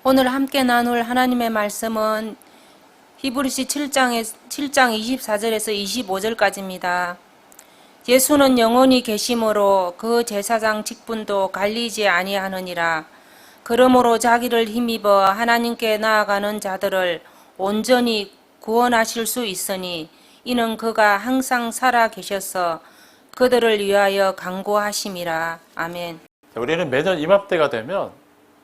오늘 함께 나눌 하나님의 말씀은 히브리서 7장 24절에서 25절까지입니다. 예수는 영원히 계심으로 그 제사장 직분도 갈리지 아니하느니라. 그러므로 자기를 힘입어 하나님께 나아가는 자들을 온전히 구원하실 수 있으니 이는 그가 항상 살아 계셔서 그들을 위하여 간구하심이라. 아멘. 우리는 매년 이맘때가 되면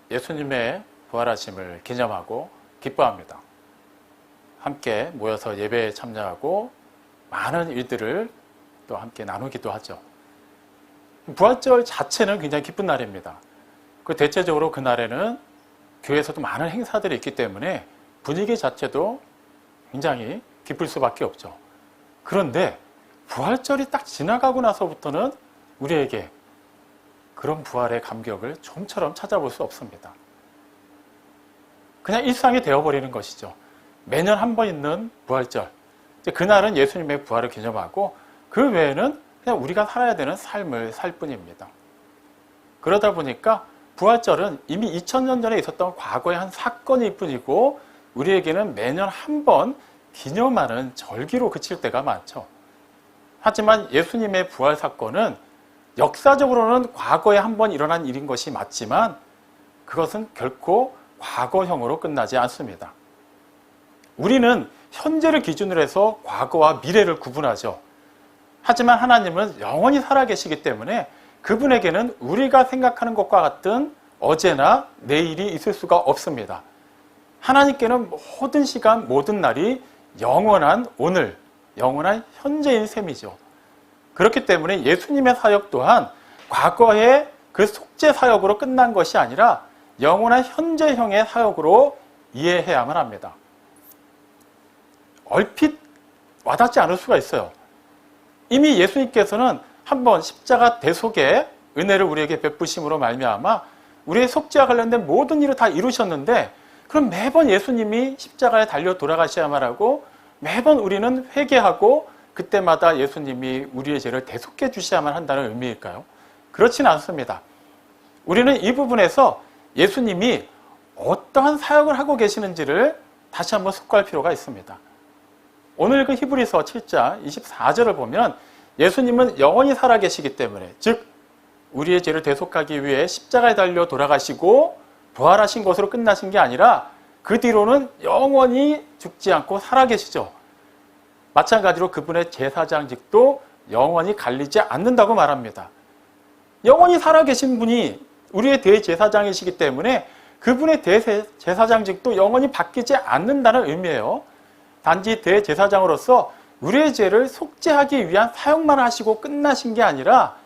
예수님의 부활하심을 기념하고 기뻐합니다. 함께 모여서 예배에 참여하고 많은 일들을 또 함께 나누기도 하죠. 부활절 자체는 굉장히 기쁜 날입니다. 그 대체적으로 그날에는 교회에서도 많은 행사들이 있기 때문에 분위기 자체도 굉장히 기쁠 수밖에 없죠. 그런데 부활절이 딱 지나가고 나서부터는 우리에게 그런 부활의 감격을 좀처럼 찾아볼 수 없습니다. 그냥 일상이 되어버리는 것이죠. 매년 한 번 있는 부활절. 그날은 예수님의 부활을 기념하고 그 외에는 그냥 우리가 살아야 되는 삶을 살 뿐입니다. 그러다 보니까 부활절은 이미 2000년 전에 있었던 과거의 한 사건일 뿐이고 우리에게는 매년 한 번 기념하는 절기로 그칠 때가 많죠. 하지만 예수님의 부활 사건은 역사적으로는 과거에 한 번 일어난 일인 것이 맞지만 그것은 결코 과거형으로 끝나지 않습니다. 우리는 현재를 기준으로 해서 과거와 미래를 구분하죠. 하지만 하나님은 영원히 살아계시기 때문에 그분에게는 우리가 생각하는 것과 같은 어제나 내일이 있을 수가 없습니다. 하나님께는 모든 시간, 모든 날이 영원한 오늘, 영원한 현재인 셈이죠. 그렇기 때문에 예수님의 사역 또한 과거의 그 속죄 사역으로 끝난 것이 아니라 영원한 현재형의 사역으로 이해해야만 합니다. 얼핏 와닿지 않을 수가 있어요. 이미 예수님께서는 한번 십자가 대속의 은혜를 우리에게 베푸심으로 말미암아 우리의 속죄와 관련된 모든 일을 다 이루셨는데 그럼 매번 예수님이 십자가에 달려 돌아가셔야만 하고 매번 우리는 회개하고 그때마다 예수님이 우리의 죄를 대속해 주셔야만 한다는 의미일까요? 그렇지는 않습니다. 우리는 이 부분에서 예수님이 어떠한 사역을 하고 계시는지를 다시 한번 숙고할 필요가 있습니다. 오늘 그 히브리서 7장 24절을 보면 예수님은 영원히 살아계시기 때문에 즉 우리의 죄를 대속하기 위해 십자가에 달려 돌아가시고 부활하신 것으로 끝나신 게 아니라 그 뒤로는 영원히 죽지 않고 살아계시죠. 마찬가지로 그분의 제사장직도 영원히 갈리지 않는다고 말합니다. 영원히 살아계신 분이 우리의 대제사장이시기 때문에 그분의 대제사장직도 영원히 바뀌지 않는다는 의미예요. 단지 대제사장으로서 우리의 죄를 속죄하기 위한 사역만 하시고 끝나신 게 아니라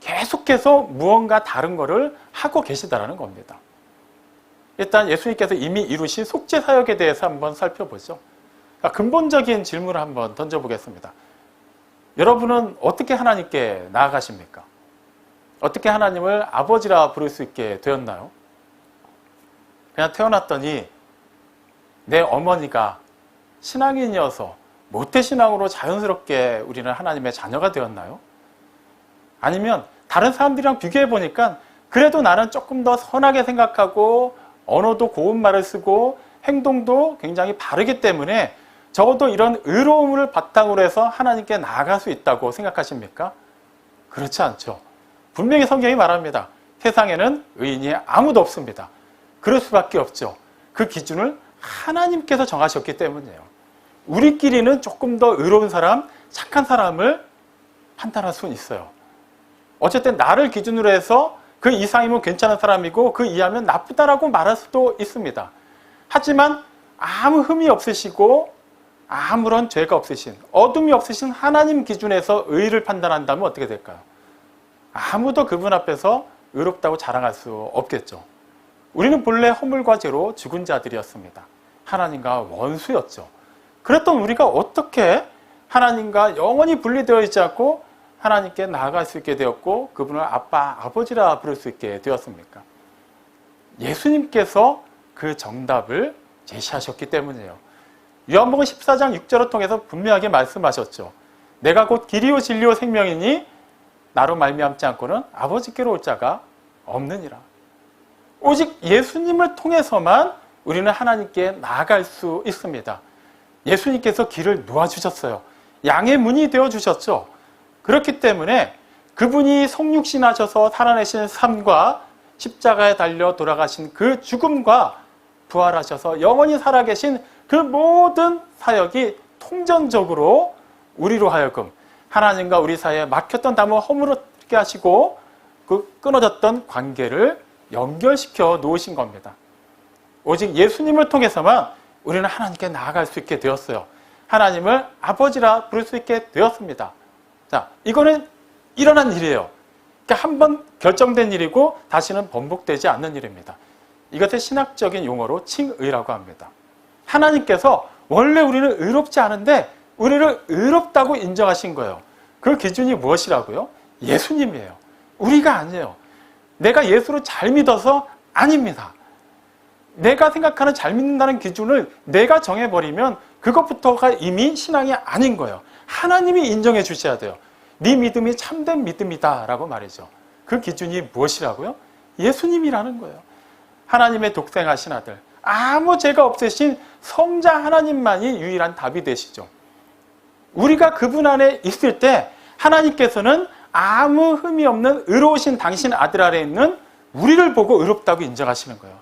계속해서 무언가 다른 것을 하고 계시다는 겁니다. 일단 예수님께서 이미 이루신 속죄 사역에 대해서 한번 살펴보죠. 근본적인 질문을 한번 던져보겠습니다. 여러분은 어떻게 하나님께 나아가십니까? 어떻게 하나님을 아버지라 부를 수 있게 되었나요? 그냥 태어났더니 내 어머니가 신앙인이어서 모태신앙으로 자연스럽게 우리는 하나님의 자녀가 되었나요? 아니면 다른 사람들이랑 비교해 보니까 그래도 나는 조금 더 선하게 생각하고 언어도 고운 말을 쓰고 행동도 굉장히 바르기 때문에 적어도 이런 의로움을 바탕으로 해서 하나님께 나아갈 수 있다고 생각하십니까? 그렇지 않죠. 분명히 성경이 말합니다. 세상에는 의인이 아무도 없습니다. 그럴 수밖에 없죠. 그 기준을 하나님께서 정하셨기 때문이에요. 우리끼리는 조금 더 의로운 사람, 착한 사람을 판단할 수는 있어요. 어쨌든 나를 기준으로 해서 그 이상이면 괜찮은 사람이고 그 이하면 나쁘다라고 말할 수도 있습니다. 하지만 아무 흠이 없으시고 아무런 죄가 없으신, 어둠이 없으신 하나님 기준에서 의를 판단한다면 어떻게 될까요? 아무도 그분 앞에서 의롭다고 자랑할 수 없겠죠. 우리는 본래 허물과 죄로 죽은 자들이었습니다. 하나님과 원수였죠. 그랬던 우리가 어떻게 하나님과 영원히 분리되어 있지 않고 하나님께 나아갈 수 있게 되었고 그분을 아빠, 아버지라 부를 수 있게 되었습니까? 예수님께서 그 정답을 제시하셨기 때문이에요. 요한복음 14장 6절을 통해서 분명하게 말씀하셨죠. 내가 곧 길이요 진리요 생명이니 나로 말미암지 않고는 아버지께로 올 자가 없느니라. 오직 예수님을 통해서만 우리는 하나님께 나아갈 수 있습니다. 예수님께서 길을 놓아주셨어요. 양의 문이 되어주셨죠. 그렇기 때문에 그분이 성육신하셔서 살아내신 삶과 십자가에 달려 돌아가신 그 죽음과 부활하셔서 영원히 살아계신 그 모든 사역이 통전적으로 우리로 하여금 하나님과 우리 사이에 막혔던 담을 허물게 하시고 그 끊어졌던 관계를 연결시켜 놓으신 겁니다. 오직 예수님을 통해서만 우리는 하나님께 나아갈 수 있게 되었어요. 하나님을 아버지라 부를 수 있게 되었습니다. 자, 이거는 일어난 일이에요. 그러니까 한번 결정된 일이고 다시는 번복되지 않는 일입니다. 이것을 신학적인 용어로 칭의라고 합니다. 하나님께서 원래 우리는 의롭지 않은데 우리를 의롭다고 인정하신 거예요. 그 기준이 무엇이라고요? 예수님이에요. 우리가 아니에요. 내가 예수를 잘 믿어서 아닙니다. 내가 생각하는 잘 믿는다는 기준을 내가 정해버리면 그것부터가 이미 신앙이 아닌 거예요. 하나님이 인정해 주셔야 돼요. 네 믿음이 참된 믿음이다 라고 말이죠. 그 기준이 무엇이라고요? 예수님이라는 거예요. 하나님의 독생하신 아들, 아무 죄가 없으신 성자 하나님만이 유일한 답이 되시죠. 우리가 그분 안에 있을 때 하나님께서는 아무 흠이 없는 의로우신 당신 아들 아래에 있는 우리를 보고 의롭다고 인정하시는 거예요.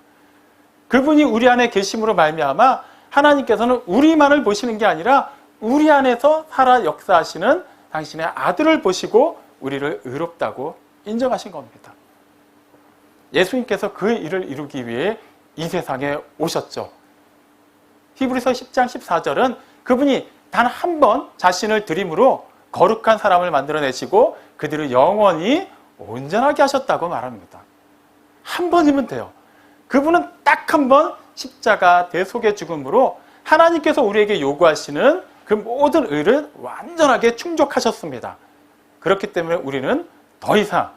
그분이 우리 안에 계심으로 말미암아 하나님께서는 우리만을 보시는 게 아니라 우리 안에서 살아 역사하시는 당신의 아들을 보시고 우리를 의롭다고 인정하신 겁니다. 예수님께서 그 일을 이루기 위해 이 세상에 오셨죠. 히브리서 10장 14절은 그분이 단 한 번 자신을 드림으로 거룩한 사람을 만들어내시고 그들을 영원히 온전하게 하셨다고 말합니다. 한 번이면 돼요. 그분은 딱 한 번 십자가 대속의 죽음으로 하나님께서 우리에게 요구하시는 그 모든 의를 완전하게 충족하셨습니다. 그렇기 때문에 우리는 더 이상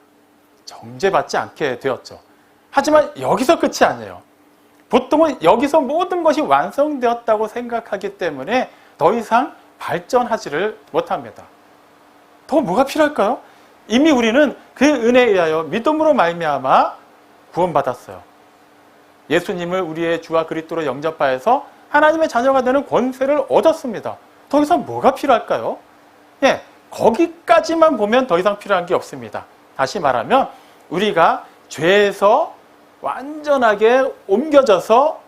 정죄받지 않게 되었죠. 하지만 여기서 끝이 아니에요. 보통은 여기서 모든 것이 완성되었다고 생각하기 때문에 더 이상 발전하지를 못합니다. 더 뭐가 필요할까요? 이미 우리는 그 은혜에 의하여 믿음으로 말미암아 구원받았어요. 예수님을 우리의 주와 그리스도로 영접하여서 하나님의 자녀가 되는 권세를 얻었습니다. 더 이상 뭐가 필요할까요? 예, 거기까지만 보면 더 이상 필요한 게 없습니다. 다시 말하면 우리가 죄에서 완전하게 옮겨져서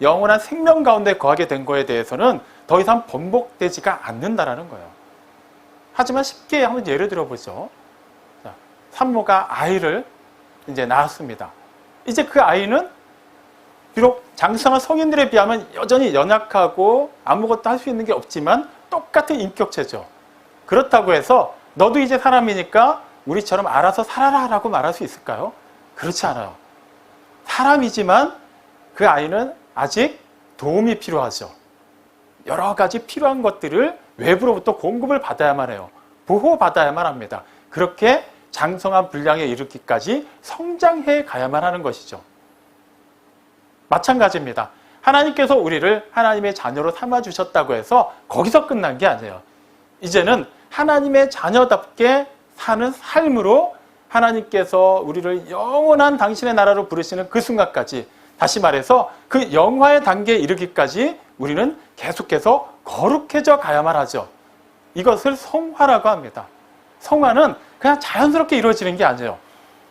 영원한 생명 가운데 거하게 된 거에 대해서는 더 이상 번복되지가 않는다라는 거예요. 하지만 쉽게 한번 예를 들어보죠. 산모가 아이를 이제 낳았습니다. 이제 그 아이는 비록 장성한 성인들에 비하면 여전히 연약하고 아무것도 할 수 있는 게 없지만 똑같은 인격체죠. 그렇다고 해서 너도 이제 사람이니까 우리처럼 알아서 살아라 라고 말할 수 있을까요? 그렇지 않아요. 사람이지만 그 아이는 아직 도움이 필요하죠. 여러 가지 필요한 것들을 외부로부터 공급을 받아야만 해요. 보호받아야만 합니다. 그렇게 장성한 분량에 이르기까지 성장해 가야만 하는 것이죠. 마찬가지입니다. 하나님께서 우리를 하나님의 자녀로 삼아주셨다고 해서 거기서 끝난 게 아니에요. 이제는 하나님의 자녀답게 사는 삶으로 하나님께서 우리를 영원한 당신의 나라로 부르시는 그 순간까지, 다시 말해서 그 영화의 단계에 이르기까지 우리는 계속해서 거룩해져 가야만 하죠. 이것을 성화라고 합니다. 성화는 그냥 자연스럽게 이루어지는 게 아니에요.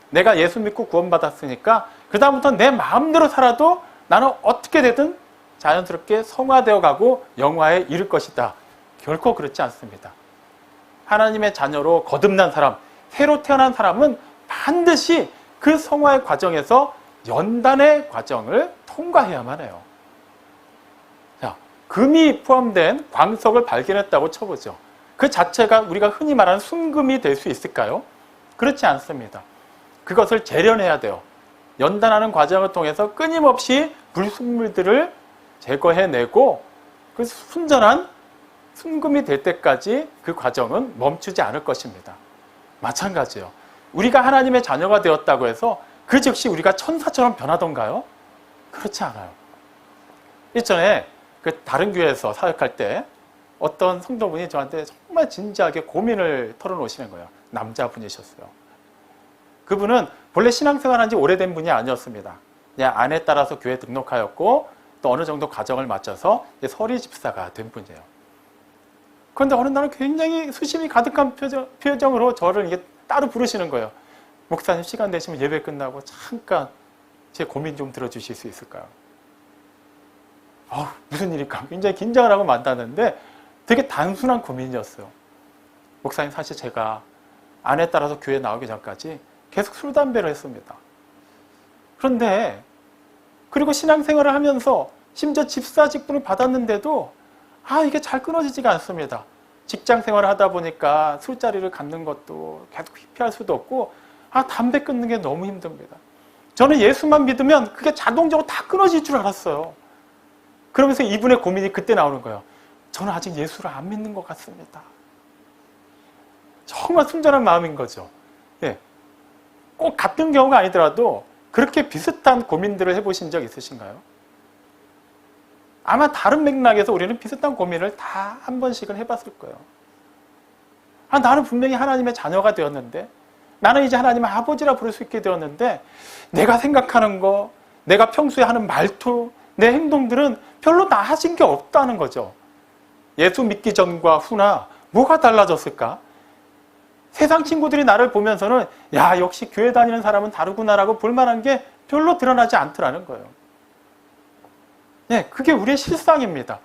내가 예수 믿고 구원받았으니까 그 다음부터 내 마음대로 살아도 나는 어떻게 되든 자연스럽게 성화되어 가고 영화에 이를 것이다. 결코 그렇지 않습니다. 하나님의 자녀로 거듭난 사람, 새로 태어난 사람은 반드시 그 성화의 과정에서 연단의 과정을 통과해야만 해요. 자, 금이 포함된 광석을 발견했다고 쳐보죠. 그 자체가 우리가 흔히 말하는 순금이 될 수 있을까요? 그렇지 않습니다. 그것을 재련해야 돼요. 연단하는 과정을 통해서 끊임없이 불순물들을 제거해내고 그 순전한 순금이 될 때까지 그 과정은 멈추지 않을 것입니다. 마찬가지예요. 우리가 하나님의 자녀가 되었다고 해서 그 즉시 우리가 천사처럼 변하던가요? 그렇지 않아요. 이전에 그 다른 교회에서 사역할 때 어떤 성도분이 저한테 정말 진지하게 고민을 털어놓으시는 거예요. 남자분이셨어요. 그분은 본래 신앙생활한 지 오래된 분이 아니었습니다. 그냥 아내에 따라서 교회에 등록하였고 또 어느 정도 과정을 마쳐서 서리 집사가 된 분이에요. 그런데 어느 날은 굉장히 수심이 가득한 표정으로 저를 이게 따로 부르시는 거예요. 목사님 시간 되시면 예배 끝나고 잠깐 제 고민 좀 들어주실 수 있을까요? 무슨 일일까? 굉장히 긴장을 하고 만났는데 되게 단순한 고민이었어요. 목사님, 사실 제가 아내에 따라서 교회 나오기 전까지 계속 술, 담배를 했습니다. 그런데 그리고 신앙생활을 하면서 심지어 집사 직분을 받았는데도 이게 잘 끊어지지가 않습니다. 직장 생활을 하다 보니까 술자리를 갖는 것도 계속 피할 수도 없고 담배 끊는 게 너무 힘듭니다. 저는 예수만 믿으면 그게 자동적으로 다 끊어질 줄 알았어요. 그러면서 이분의 고민이 그때 나오는 거예요. 저는 아직 예수를 안 믿는 것 같습니다. 정말 순전한 마음인 거죠. 예. 꼭 같은 경우가 아니더라도 그렇게 비슷한 고민들을 해보신 적 있으신가요? 아마 다른 맥락에서 우리는 비슷한 고민을 다 한 번씩은 해봤을 거예요. 나는 분명히 하나님의 자녀가 되었는데, 나는 이제 하나님의 아버지라 부를 수 있게 되었는데, 내가 생각하는 거, 내가 평소에 하는 말투, 내 행동들은 별로 나아진 게 없다는 거죠. 예수 믿기 전과 후나 뭐가 달라졌을까? 세상 친구들이 나를 보면서는 야, 역시 교회 다니는 사람은 다르구나라고 볼만한 게 별로 드러나지 않더라는 거예요. 네, 그게 우리의 실상입니다.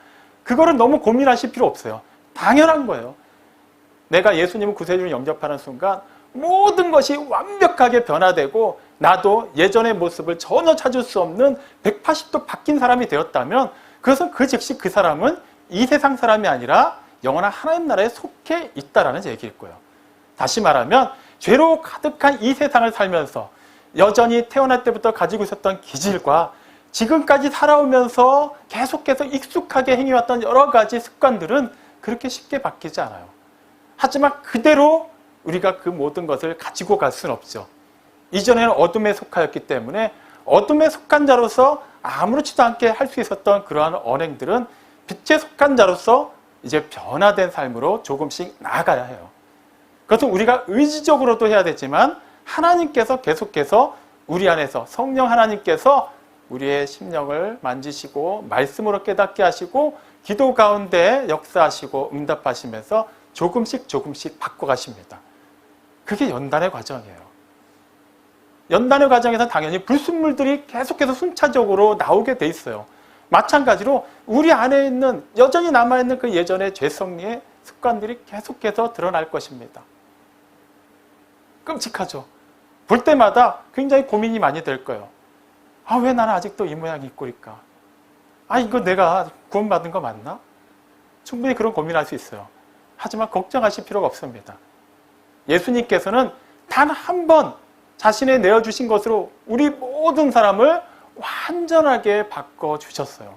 그거를 너무 고민하실 필요 없어요. 당연한 거예요. 내가 예수님을 구세주로 영접하는 순간 모든 것이 완벽하게 변화되고 나도 예전의 모습을 전혀 찾을 수 없는 180도 바뀐 사람이 되었다면 그것은 그 즉시 그 사람은 이 세상 사람이 아니라 영원한 하나님 나라에 속해 있다라는 얘기일 거예요. 다시 말하면 죄로 가득한 이 세상을 살면서 여전히 태어날 때부터 가지고 있었던 기질과 지금까지 살아오면서 계속해서 익숙하게 행해왔던 여러 가지 습관들은 그렇게 쉽게 바뀌지 않아요. 하지만 그대로 우리가 그 모든 것을 가지고 갈 수는 없죠. 이전에는 어둠에 속하였기 때문에 어둠에 속한 자로서 아무렇지도 않게 할 수 있었던 그러한 언행들은 빛에 속한 자로서 이제 변화된 삶으로 조금씩 나아가야 해요. 그것은 우리가 의지적으로도 해야 되지만 하나님께서 계속해서 우리 안에서 성령 하나님께서 우리의 심령을 만지시고 말씀으로 깨닫게 하시고 기도 가운데 역사하시고 응답하시면서 조금씩 바꿔가십니다. 그게 연단의 과정이에요. 연단의 과정에서 당연히 불순물들이 계속해서 순차적으로 나오게 돼 있어요. 마찬가지로 우리 안에 있는 여전히 남아있는 그 예전의 죄성의 습관들이 계속해서 드러날 것입니다. 끔찍하죠. 볼 때마다 굉장히 고민이 많이 될 거예요. 왜 나는 아직도 이 모양 이 꼴일까? 이거 내가 구원받은 거 맞나? 충분히 그런 고민할 수 있어요. 하지만 걱정하실 필요가 없습니다. 예수님께서는 단 한 번 자신의 내어주신 것으로 우리 모든 사람을 완전하게 바꿔주셨어요.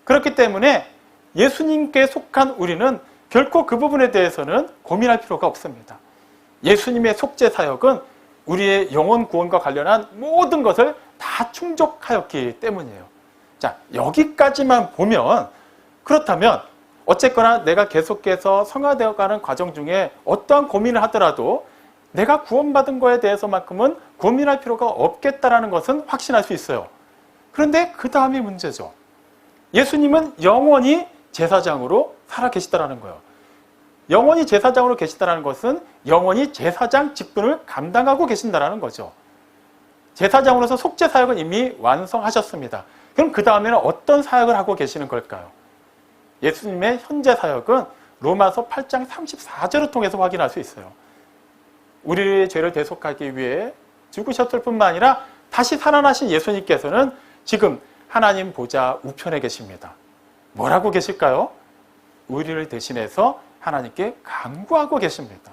그렇기 때문에 예수님께 속한 우리는 결코 그 부분에 대해서는 고민할 필요가 없습니다. 예수님의 속죄 사역은 우리의 영혼 구원과 관련한 모든 것을 다 충족하였기 때문이에요. 자, 여기까지만 보면 그렇다면 어쨌거나 내가 계속해서 성화되어가는 과정 중에 어떠한 고민을 하더라도 내가 구원받은 거에 대해서만큼은 고민할 필요가 없겠다라는 것은 확신할 수 있어요. 그런데 그 다음이 문제죠. 예수님은 영원히 제사장으로 살아계시다라는 거예요. 영원히 제사장으로 계시다라는 것은 영원히 제사장 직분을 감당하고 계신다라는 거죠. 제사장으로서 속죄 사역은 이미 완성하셨습니다. 그럼 그 다음에는 어떤 사역을 하고 계시는 걸까요? 예수님의 현재 사역은 로마서 8장 34절을 통해서 확인할 수 있어요. 우리의 죄를 대속하기 위해 죽으셨을 뿐만 아니라 다시 살아나신 예수님께서는 지금 하나님 보좌 우편에 계십니다. 뭐라고 계실까요? 우리를 대신해서 하나님께 간구하고 계십니다.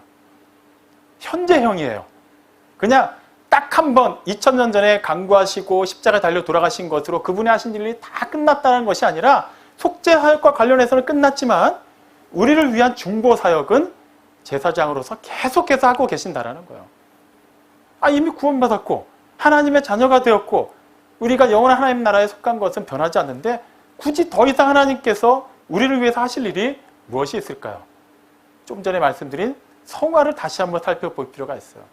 현재형이에요. 그냥 딱 한 번 2000년 전에 간구하시고 십자가 달려 돌아가신 것으로 그분이 하신 일이 다 끝났다는 것이 아니라 속죄 사역과 관련해서는 끝났지만 우리를 위한 중보 사역은 제사장으로서 계속해서 하고 계신다라는 거예요. 이미 구원받았고 하나님의 자녀가 되었고 우리가 영원한 하나님 나라에 속한 것은 변하지 않는데 굳이 더 이상 하나님께서 우리를 위해서 하실 일이 무엇이 있을까요? 좀 전에 말씀드린 성화를 다시 한번 살펴볼 필요가 있어요.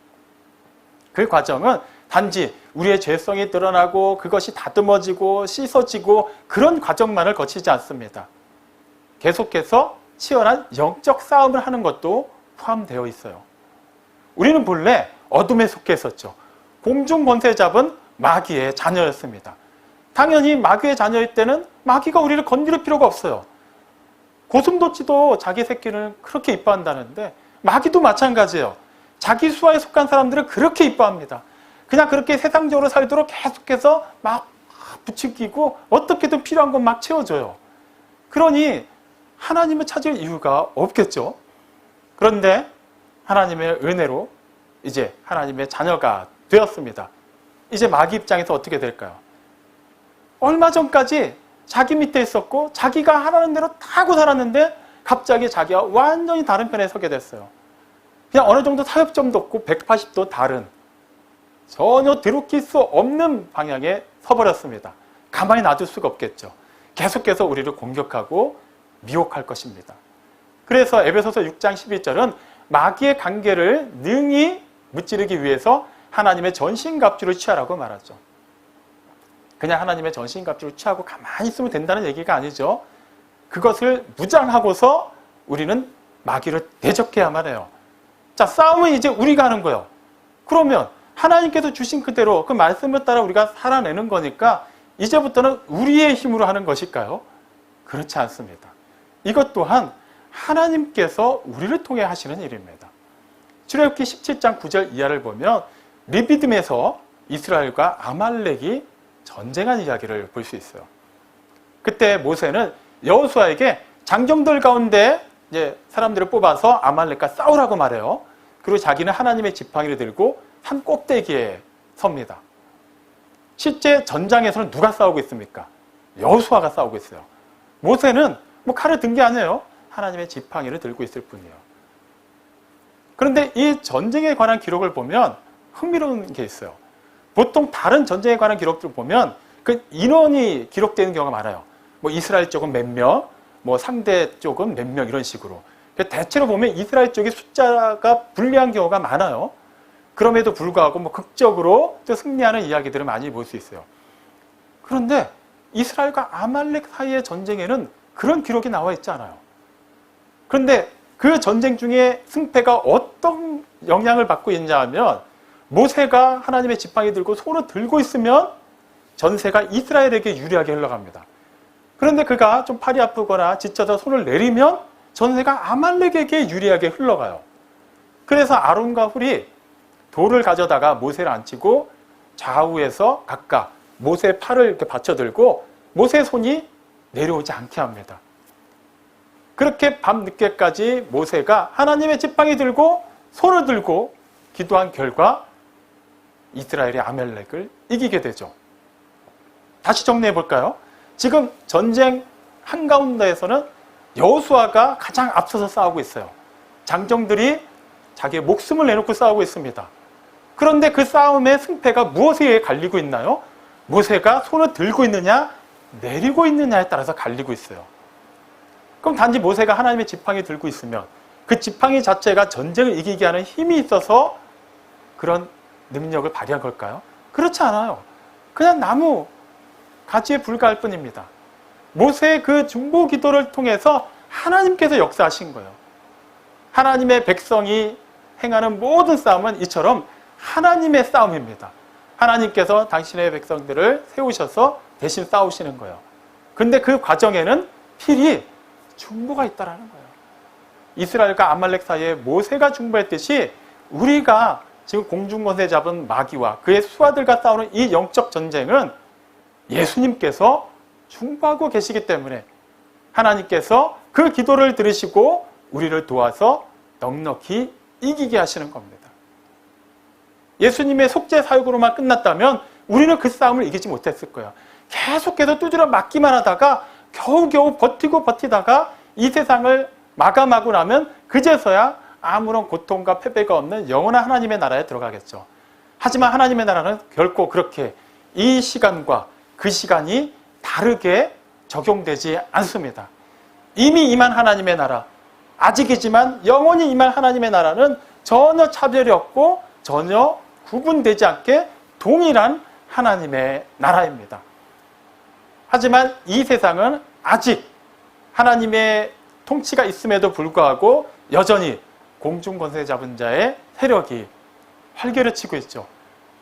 그 과정은 단지 우리의 죄성이 드러나고 그것이 다듬어지고 씻어지고 그런 과정만을 거치지 않습니다. 계속해서 치열한 영적 싸움을 하는 것도 포함되어 있어요. 우리는 본래 어둠에 속해 있었죠. 공중 권세 잡은 마귀의 자녀였습니다. 당연히 마귀의 자녀일 때는 마귀가 우리를 건드릴 필요가 없어요. 고슴도치도 자기 새끼를 그렇게 이뻐한다는데 마귀도 마찬가지예요. 자기 수하에 속한 사람들을 그렇게 이뻐합니다. 그냥 그렇게 세상적으로 살도록 계속해서 막 부추기고 어떻게든 필요한 것 막 채워줘요. 그러니 하나님을 찾을 이유가 없겠죠. 그런데 하나님의 은혜로 이제 하나님의 자녀가 되었습니다. 이제 마귀 입장에서 어떻게 될까요? 얼마 전까지 자기 밑에 있었고 자기가 하라는 대로 다 하고 살았는데 갑자기 자기와 완전히 다른 편에 서게 됐어요. 그냥 어느 정도 타협점도 없고 180도 다른 전혀 뒤룩일 수 없는 방향에 서버렸습니다. 가만히 놔둘 수가 없겠죠. 계속해서 우리를 공격하고 미혹할 것입니다. 그래서 에베소서 6장 12절은 마귀의 관계를 능히 무찌르기 위해서 하나님의 전신갑주를 취하라고 말하죠. 그냥 하나님의 전신갑주를 취하고 가만히 있으면 된다는 얘기가 아니죠. 그것을 무장하고서 우리는 마귀를 대적해야만 해요. 자, 싸움은 이제 우리가 하는 거예요. 그러면 하나님께서 주신 그대로 그 말씀을 따라 우리가 살아내는 거니까 이제부터는 우리의 힘으로 하는 것일까요? 그렇지 않습니다. 이것 또한 하나님께서 우리를 통해 하시는 일입니다. 출애굽기 17장 9절 이하를 보면 르비딤에서 이스라엘과 아말렉이 전쟁한 이야기를 볼 수 있어요. 그때 모세는 여호수아에게 장정들 가운데 이제 사람들을 뽑아서 아말렉과 싸우라고 말해요. 그리고 자기는 하나님의 지팡이를 들고 산 꼭대기에 섭니다. 실제 전장에서는 누가 싸우고 있습니까? 여호수아가 싸우고 있어요. 모세는 뭐 칼을 든 게 아니에요. 하나님의 지팡이를 들고 있을 뿐이에요. 그런데 이 전쟁에 관한 기록을 보면 흥미로운 게 있어요. 보통 다른 전쟁에 관한 기록들을 보면 그 인원이 기록되는 경우가 많아요. 뭐 이스라엘 쪽은 몇 명, 뭐 상대 쪽은 몇 명 이런 식으로. 대체로 보면 이스라엘 쪽이 숫자가 불리한 경우가 많아요. 그럼에도 불구하고 뭐 극적으로 또 승리하는 이야기들을 많이 볼 수 있어요. 그런데 이스라엘과 아말렉 사이의 전쟁에는 그런 기록이 나와 있지 않아요. 그런데 그 전쟁 중에 승패가 어떤 영향을 받고 있냐 하면 모세가 하나님의 지팡이 들고 손을 들고 있으면 전세가 이스라엘에게 유리하게 흘러갑니다. 그런데 그가 좀 팔이 아프거나 지쳐서 손을 내리면 전세가 아말렉에게 유리하게 흘러가요. 그래서 아론과 훌이 돌을 가져다가 모세를 앉히고 좌우에서 각각 모세의 팔을 이렇게 받쳐들고 모세의 손이 내려오지 않게 합니다. 그렇게 밤늦게까지 모세가 하나님의 지팡이 들고 손을 들고 기도한 결과 이스라엘이 아말렉을 이기게 되죠. 다시 정리해 볼까요? 지금 전쟁 한가운데에서는 여호수아가 가장 앞서서 싸우고 있어요. 장정들이 자기의 목숨을 내놓고 싸우고 있습니다. 그런데 그 싸움의 승패가 무엇에 의해 갈리고 있나요? 모세가 손을 들고 있느냐 내리고 있느냐에 따라서 갈리고 있어요. 그럼 단지 모세가 하나님의 지팡이 들고 있으면 그 지팡이 자체가 전쟁을 이기게 하는 힘이 있어서 그런 능력을 발휘한 걸까요? 그렇지 않아요. 그냥 나무 가지에 불과할 뿐입니다. 모세의 그 중보 기도를 통해서 하나님께서 역사하신 거예요. 하나님의 백성이 행하는 모든 싸움은 이처럼 하나님의 싸움입니다. 하나님께서 당신의 백성들을 세우셔서 대신 싸우시는 거예요. 근데 그 과정에는 필히 중보가 있다라는 거예요. 이스라엘과 아말렉 사이에 모세가 중보했듯이 우리가 지금 공중권세 잡은 마귀와 그의 수하들과 싸우는 이 영적 전쟁은 예수님께서 중보하고 계시기 때문에 하나님께서 그 기도를 들으시고 우리를 도와서 넉넉히 이기게 하시는 겁니다. 예수님의 속죄 사역으로만 끝났다면 우리는 그 싸움을 이기지 못했을 거예요. 계속해서 두드려 맞기만 하다가 겨우겨우 버티다가 이 세상을 마감하고 나면 그제서야 아무런 고통과 패배가 없는 영원한 하나님의 나라에 들어가겠죠. 하지만 하나님의 나라는 결코 그렇게 이 시간과 그 시간이 다르게 적용되지 않습니다. 이미 임한 하나님의 나라, 아직이지만 영원히 임할 하나님의 나라는 전혀 차별이 없고 전혀 구분되지 않게 동일한 하나님의 나라입니다. 하지만 이 세상은 아직 하나님의 통치가 있음에도 불구하고 여전히 공중권세 잡은 자의 세력이 활개를 치고 있죠.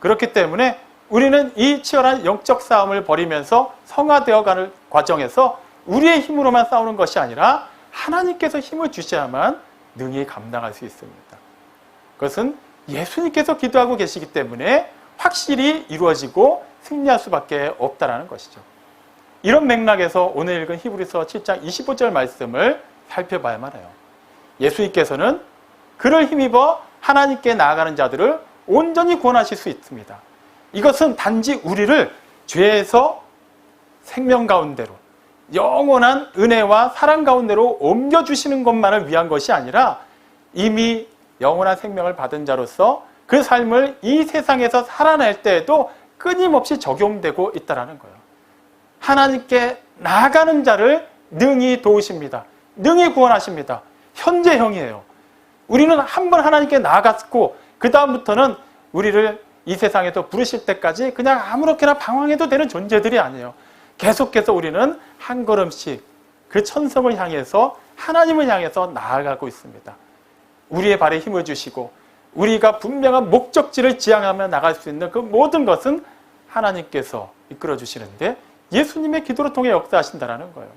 그렇기 때문에 우리는 이 치열한 영적 싸움을 벌이면서 성화되어가는 과정에서 우리의 힘으로만 싸우는 것이 아니라 하나님께서 힘을 주셔야만 능히 감당할 수 있습니다. 그것은 예수님께서 기도하고 계시기 때문에 확실히 이루어지고 승리할 수밖에 없다는 것이죠. 이런 맥락에서 오늘 읽은 히브리서 7장 25절 말씀을 살펴봐야만 해요. 예수님께서는 그를 힘입어 하나님께 나아가는 자들을 온전히 구원하실 수 있습니다. 이것은 단지 우리를 죄에서 생명 가운데로 영원한 은혜와 사랑 가운데로 옮겨주시는 것만을 위한 것이 아니라 이미 영원한 생명을 받은 자로서 그 삶을 이 세상에서 살아낼 때에도 끊임없이 적용되고 있다는 거예요. 하나님께 나아가는 자를 능히 도우십니다. 능히 구원하십니다. 현재형이에요. 우리는 한번 하나님께 나아갔고 그 다음부터는 우리를 이 세상에서 부르실 때까지 그냥 아무렇게나 방황해도 되는 존재들이 아니에요. 계속해서 우리는 한 걸음씩 그 천성을 향해서 하나님을 향해서 나아가고 있습니다. 우리의 발에 힘을 주시고 우리가 분명한 목적지를 지향하며 나갈 수 있는 그 모든 것은 하나님께서 이끌어 주시는데 예수님의 기도를 통해 역사하신다는 거예요.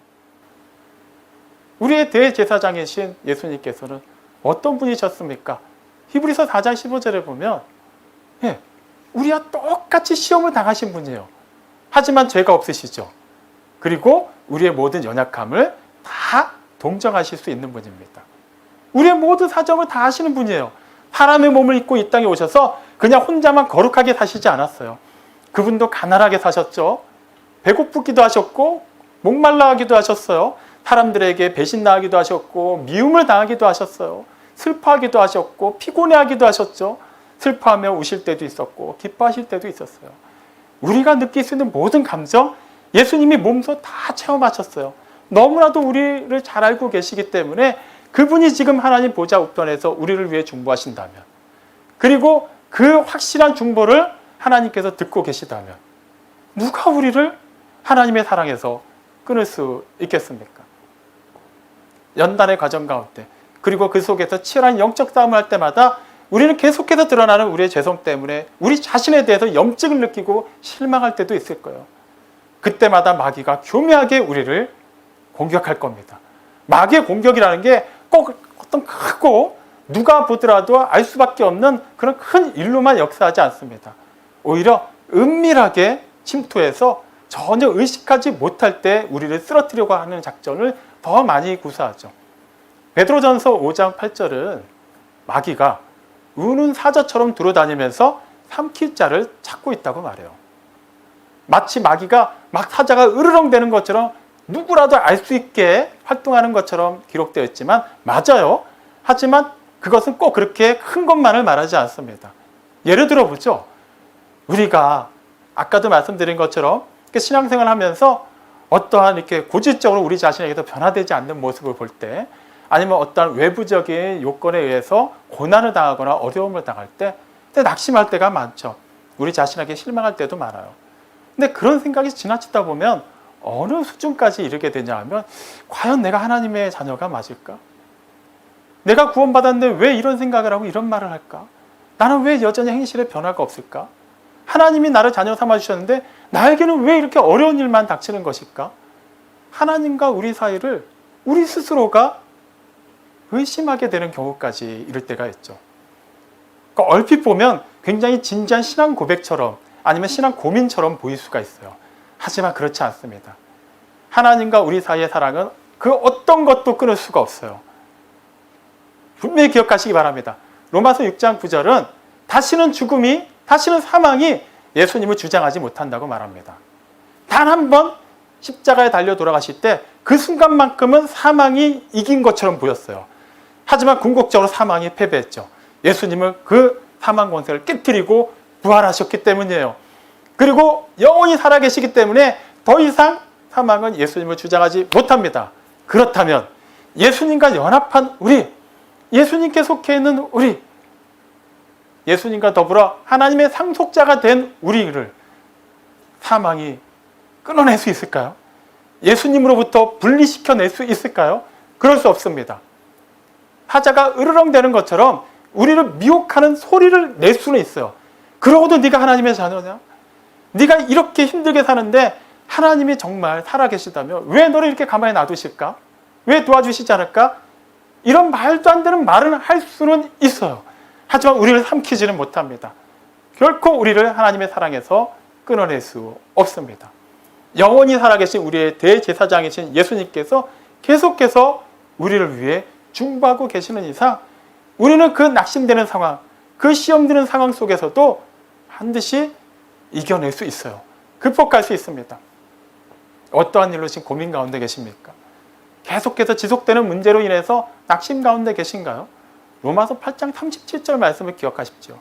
우리의 대제사장이신 예수님께서는 어떤 분이셨습니까? 히브리서 4장 15절에 보면 우리와 똑같이 시험을 당하신 분이에요. 하지만 죄가 없으시죠. 그리고 우리의 모든 연약함을 다 동정하실 수 있는 분입니다. 우리의 모든 사정을 다 아시는 분이에요. 사람의 몸을 입고 이 땅에 오셔서 그냥 혼자만 거룩하게 사시지 않았어요. 그분도 가난하게 사셨죠. 배고프기도 하셨고 목말라 하기도 하셨어요. 사람들에게 배신당하기도 하셨고 미움을 당하기도 하셨어요. 슬퍼하기도 하셨고 피곤해하기도 하셨죠. 슬퍼하며 우실 때도 있었고 기뻐하실 때도 있었어요. 우리가 느낄 수 있는 모든 감정 예수님이 몸소 다 체험하셨어요. 너무나도 우리를 잘 알고 계시기 때문에 그분이 지금 하나님 보좌 우편에서 우리를 위해 중보하신다면, 그리고 그 확실한 중보를 하나님께서 듣고 계시다면 누가 우리를 하나님의 사랑에서 끊을 수 있겠습니까? 연단의 과정 가운데 그리고 그 속에서 치열한 영적 싸움을 할 때마다 우리는 계속해서 드러나는 우리의 죄성 때문에 우리 자신에 대해서 염증을 느끼고 실망할 때도 있을 거예요. 그때마다 마귀가 교묘하게 우리를 공격할 겁니다. 마귀의 공격이라는 게 꼭 어떤 크고 누가 보더라도 알 수밖에 없는 그런 큰 일로만 역사하지 않습니다. 오히려 은밀하게 침투해서 전혀 의식하지 못할 때 우리를 쓰러뜨리려고 하는 작전을 더 많이 구사하죠. 베드로전서 5장 8절은 마귀가 우는 사자처럼 두루다니면서 삼킬 자를 찾고 있다고 말해요. 마치 마귀가 막 사자가 으르렁대는 것처럼 누구라도 알 수 있게 활동하는 것처럼 기록되어 있지만 맞아요. 하지만 그것은 꼭 그렇게 큰 것만을 말하지 않습니다. 예를 들어 보죠. 우리가 아까도 말씀드린 것처럼 신앙생활을 하면서 어떠한 이렇게 고질적으로 우리 자신에게도 변화되지 않는 모습을 볼 때, 아니면 어떠한 외부적인 요건에 의해서 고난을 당하거나 어려움을 당할 때 낙심할 때가 많죠. 우리 자신에게 실망할 때도 많아요. 근데 그런 생각이 지나치다 보면 어느 수준까지 이르게 되냐 하면, 과연 내가 하나님의 자녀가 맞을까? 내가 구원받았는데 왜 이런 생각을 하고 이런 말을 할까? 나는 왜 여전히 행실에 변화가 없을까? 하나님이 나를 자녀 삼아주셨는데 나에게는 왜 이렇게 어려운 일만 닥치는 것일까? 하나님과 우리 사이를 우리 스스로가 의심하게 되는 경우까지 이를 때가 있죠. 그러니까 얼핏 보면 굉장히 진지한 신앙 고백처럼, 아니면 신앙 고민처럼 보일 수가 있어요. 하지만 그렇지 않습니다. 하나님과 우리 사이의 사랑은 그 어떤 것도 끊을 수가 없어요. 분명히 기억하시기 바랍니다. 로마서 6장 9절은 다시는 죽음이, 다시는 사망이 예수님을 주장하지 못한다고 말합니다. 단 한 번 십자가에 달려 돌아가실 때 그 순간만큼은 사망이 이긴 것처럼 보였어요. 하지만 궁극적으로 사망이 패배했죠. 예수님은 그 사망 권세를 깨뜨리고 부활하셨기 때문이에요. 그리고 영원히 살아계시기 때문에 더 이상 사망은 예수님을 주장하지 못합니다. 그렇다면 예수님과 연합한 우리, 예수님께 속해 있는 우리, 예수님과 더불어 하나님의 상속자가 된 우리를 사망이 끊어낼 수 있을까요? 예수님으로부터 분리시켜낼 수 있을까요? 그럴 수 없습니다. 사자가 으르렁대는 것처럼 우리를 미혹하는 소리를 낼 수는 있어요. 그러고도 네가 하나님의 자녀냐? 네가 이렇게 힘들게 사는데 하나님이 정말 살아계시다면 왜 너를 이렇게 가만히 놔두실까? 왜 도와주시지 않을까? 이런 말도 안 되는 말은 할 수는 있어요. 하지만 우리를 삼키지는 못합니다. 결코 우리를 하나님의 사랑에서 끊어낼 수 없습니다. 영원히 살아계신 우리의 대제사장이신 예수님께서 계속해서 우리를 위해 중보하고 계시는 이상 우리는 그 낙심되는 상황, 그 시험드는 상황 속에서도 반드시 이겨낼 수 있어요. 극복할 수 있습니다. 어떠한 일로 지금 고민 가운데 계십니까? 계속해서 지속되는 문제로 인해서 낙심 가운데 계신가요? 로마서 8장 37절 말씀을 기억하십시오.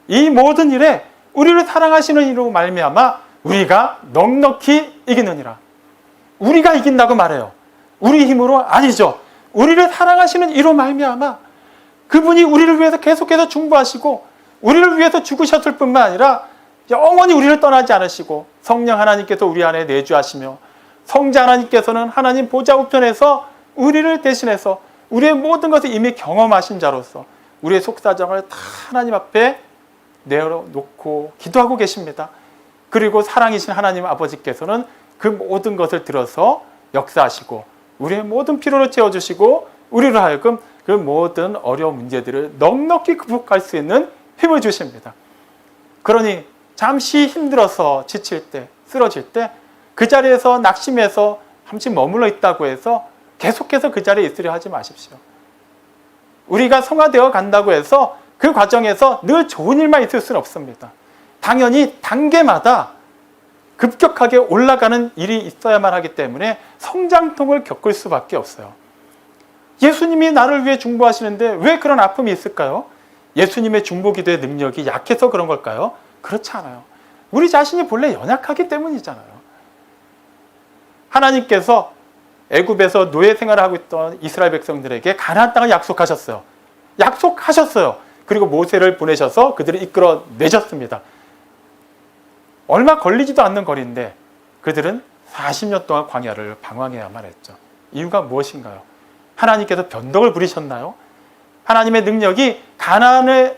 이 모든 일에 우리를 사랑하시는 이로 말미암아 우리가 넉넉히 이기느니라. 우리가 이긴다고 말해요. 우리 힘으로 아니죠. 우리를 사랑하시는 이로 말미암아 그분이 우리를 위해서 계속해서 중보하시고 우리를 위해서 죽으셨을 뿐만 아니라 영원히 우리를 떠나지 않으시고 성령 하나님께서 우리 안에 내주하시며 성자 하나님께서는 하나님 보좌 우편에서 우리를 대신해서 우리의 모든 것을 이미 경험하신 자로서 우리의 속사정을 다 하나님 앞에 내어놓고 기도하고 계십니다. 그리고 사랑이신 하나님 아버지께서는 그 모든 것을 들어서 역사하시고 우리의 모든 필요를 채워주시고 우리로 하여금 그 모든 어려운 문제들을 넉넉히 극복할 수 있는 힘을 주십니다. 그러니 잠시 힘들어서 지칠 때, 쓰러질 때 그 자리에서 낙심해서 잠시 머물러 있다고 해서 계속해서 그 자리에 있으려 하지 마십시오. 우리가 성화되어 간다고 해서 그 과정에서 늘 좋은 일만 있을 수는 없습니다. 당연히 단계마다 급격하게 올라가는 일이 있어야만 하기 때문에 성장통을 겪을 수밖에 없어요. 예수님이 나를 위해 중보하시는데 왜 그런 아픔이 있을까요? 예수님의 중보기도의 능력이 약해서 그런 걸까요? 그렇지 않아요. 우리 자신이 본래 연약하기 때문이잖아요. 하나님께서 애굽에서 노예 생활을 하고 있던 이스라엘 백성들에게 가나안 땅을 약속하셨어요. 약속하셨어요. 그리고 모세를 보내셔서 그들을 이끌어 내셨습니다. 얼마 걸리지도 않는 거리인데 그들은 40년 동안 광야를 방황해야만 했죠. 이유가 무엇인가요? 하나님께서 변덕을 부리셨나요? 하나님의 능력이 가나안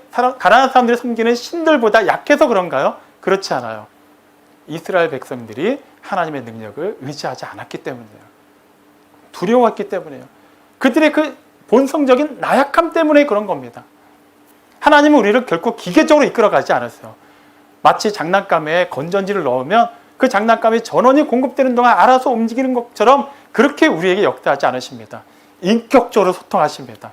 사람들을 섬기는 신들보다 약해서 그런가요? 그렇지 않아요. 이스라엘 백성들이 하나님의 능력을 의지하지 않았기 때문이에요. 두려웠기 때문이에요. 그들의 그 본성적인 나약함 때문에 그런 겁니다. 하나님은 우리를 결코 기계적으로 이끌어가지 않았어요. 마치 장난감에 건전지를 넣으면 그 장난감이 전원이 공급되는 동안 알아서 움직이는 것처럼 그렇게 우리에게 역사하지 않으십니다. 인격적으로 소통하십니다.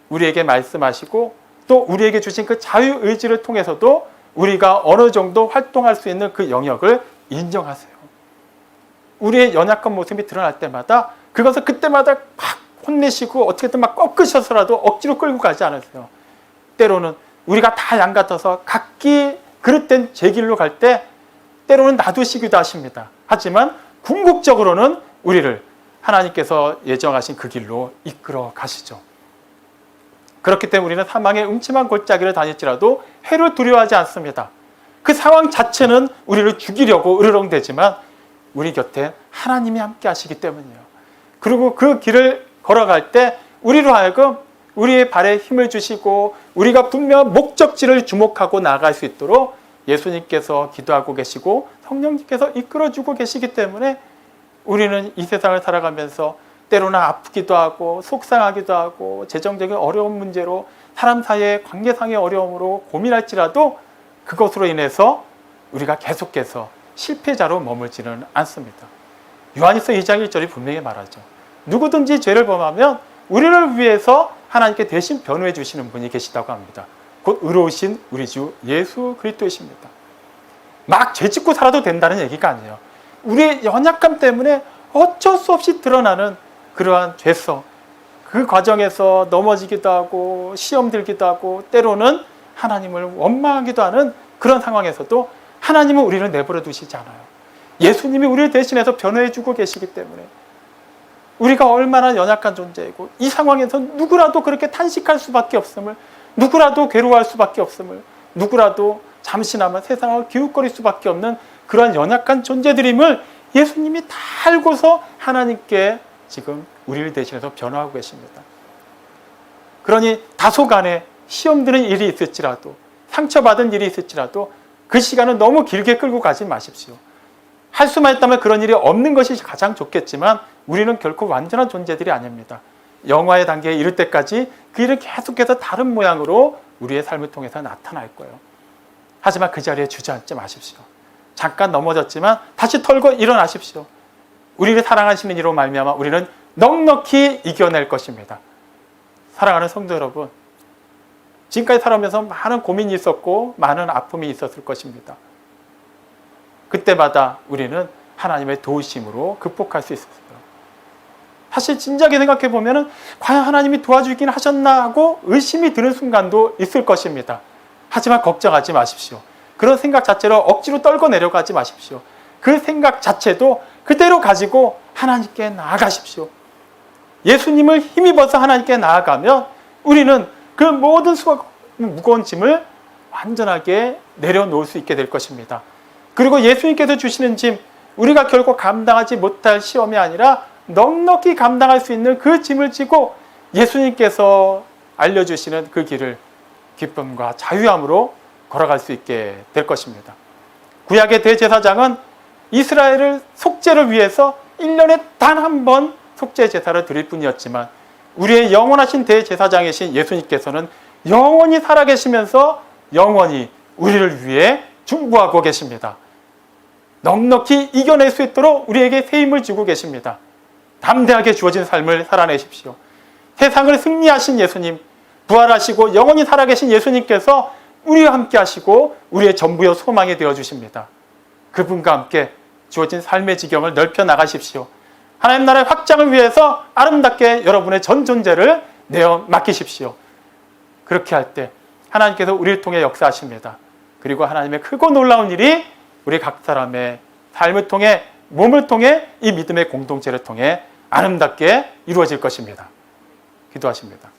우리에게 말씀하시고 또 우리에게 주신 그 자유의지를 통해서도 우리가 어느 정도 활동할 수 있는 그 영역을 인정하세요. 우리의 연약한 모습이 드러날 때마다 그것을 그때마다 막 혼내시고 어떻게든 막 꺾으셔서라도 억지로 끌고 가지 않으세요. 때로는 우리가 다 양 같아서 각기 그릇된 제 길로 갈 때 때로는 놔두시기도 하십니다. 하지만 궁극적으로는 우리를 하나님께서 예정하신 그 길로 이끌어 가시죠. 그렇기 때문에 우리는 사망의 음침한 골짜기를 다닐지라도 해를 두려워하지 않습니다. 그 상황 자체는 우리를 죽이려고 으르렁대지만 우리 곁에 하나님이 함께 하시기 때문이에요. 그리고 그 길을 걸어갈 때 우리로 하여금 우리의 발에 힘을 주시고 우리가 분명 목적지를 주목하고 나아갈 수 있도록 예수님께서 기도하고 계시고 성령님께서 이끌어주고 계시기 때문에 우리는 이 세상을 살아가면서 때로는 아프기도 하고 속상하기도 하고 재정적인 어려운 문제로 사람 사이의 관계상의 어려움으로 고민할지라도 그것으로 인해서 우리가 계속해서 실패자로 머물지는 않습니다. 요한일서 2장 1절이 분명히 말하죠. 누구든지 죄를 범하면 우리를 위해서 하나님께 대신 변호해 주시는 분이 계시다고 합니다. 곧 의로우신 우리 주 예수 그리스도이십니다. 막 죄짓고 살아도 된다는 얘기가 아니에요. 우리의 연약함 때문에 어쩔 수 없이 드러나는 그러한 죄성, 그 과정에서 넘어지기도 하고 시험 들기도 하고 때로는 하나님을 원망하기도 하는 그런 상황에서도 하나님은 우리를 내버려 두시지 않아요. 예수님이 우리를 대신해서 변호해 주고 계시기 때문에 우리가 얼마나 연약한 존재이고 이 상황에서 누구라도 그렇게 탄식할 수밖에 없음을 누구라도 괴로워할 수밖에 없음을, 누구라도 잠시나마 세상을 기웃거릴 수밖에 없는 그러한 연약한 존재들임을 예수님이 다 알고서 하나님께 지금 우리를 대신해서 변화하고 계십니다. 그러니 다소간에 시험드는 일이 있을지라도, 상처받은 일이 있을지라도 그 시간은 너무 길게 끌고 가지 마십시오. 할 수만 있다면 그런 일이 없는 것이 가장 좋겠지만 우리는 결코 완전한 존재들이 아닙니다. 영화의 단계에 이를 때까지 그 일은 계속해서 다른 모양으로 우리의 삶을 통해서 나타날 거예요. 하지만 그 자리에 주저앉지 마십시오. 잠깐 넘어졌지만 다시 털고 일어나십시오. 우리를 사랑하시는 이로 말미암아 우리는 넉넉히 이겨낼 것입니다. 사랑하는 성도 여러분, 지금까지 살아오면서 많은 고민이 있었고 많은 아픔이 있었을 것입니다. 그때마다 우리는 하나님의 도우심으로 극복할 수 있었어요. 사실 진지하게 생각해 보면 과연 하나님이 도와주긴 하셨나 하고 의심이 드는 순간도 있을 것입니다. 하지만 걱정하지 마십시오. 그런 생각 자체로 억지로 떨고 내려가지 마십시오. 그 생각 자체도 그대로 가지고 하나님께 나아가십시오. 예수님을 힘입어서 하나님께 나아가면 우리는 그 모든 무거운 짐을 완전하게 내려놓을 수 있게 될 것입니다. 그리고 예수님께서 주시는 짐, 우리가 결코 감당하지 못할 시험이 아니라 넉넉히 감당할 수 있는 그 짐을 지고 예수님께서 알려주시는 그 길을 기쁨과 자유함으로 걸어갈 수 있게 될 것입니다. 구약의 대제사장은 이스라엘을 속죄를 위해서 1년에 단 한 번 속죄 제사를 드릴 뿐이었지만 우리의 영원하신 대제사장이신 예수님께서는 영원히 살아계시면서 영원히 우리를 위해 중보하고 계십니다. 넉넉히 이겨낼 수 있도록 우리에게 새 힘을 주고 계십니다. 담대하게 주어진 삶을 살아내십시오. 세상을 승리하신 예수님, 부활하시고 영원히 살아계신 예수님께서 우리와 함께 하시고 우리의 전부여 소망이 되어주십니다. 그분과 함께 주어진 삶의 지경을 넓혀 나가십시오. 하나님 나라의 확장을 위해서 아름답게 여러분의 전 존재를 내어 맡기십시오. 그렇게 할 때 하나님께서 우리를 통해 역사하십니다. 그리고 하나님의 크고 놀라운 일이 우리 각 사람의 삶을 통해, 몸을 통해, 이 믿음의 공동체를 통해 아름답게 이루어질 것입니다. 기도하십니다.